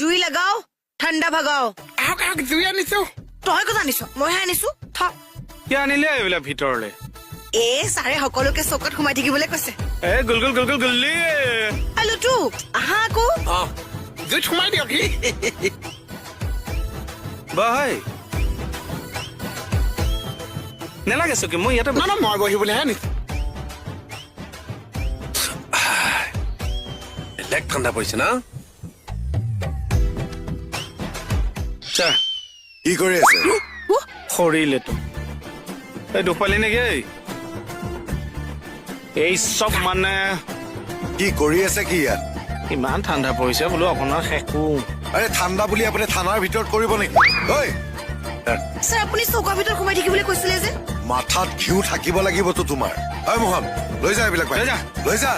জুই লগাও ঠাণ্ডা ভাগাও আহক জুই আনিছো তই কথা আনিছ মইহে আনিছো থ কি আনিলে এইবিলাক ভিতৰলে ছাৰে সকলোকে চকত সোমাই থাকিবলৈ কৈছে গুলগুলি লুটু আহা আকৌ জুইত সোমাই দিয়ক বাই নেলাগে চকী মই ইয়াতে না মই বহিবলৈহে আনিছো বেলেগ ঠাণ্ডা পৰিছে না ছাৰ কি কৰি আছে সৰিলেতো এই দুখ পালি নেকি এই চব মানে কি কৰি আছে কি ইয়াত ইমান ঠাণ্ডা পৰিছে বোলো আপোনাৰ শেষো আৰে ঠাণ্ডা বুলি আপুনি থানাৰ ভিতৰত কৰিব নেকি ঐ ছাৰ আপুনি চৌকাৰ ভিতৰত সোমাই থাকিবলৈ কৈছিলে যে মাথাত ঘিউ থাকিব লাগিবতো তোমাৰ ঐ মোহন লৈ যা এইবিলাক লৈ যা। লৈ যা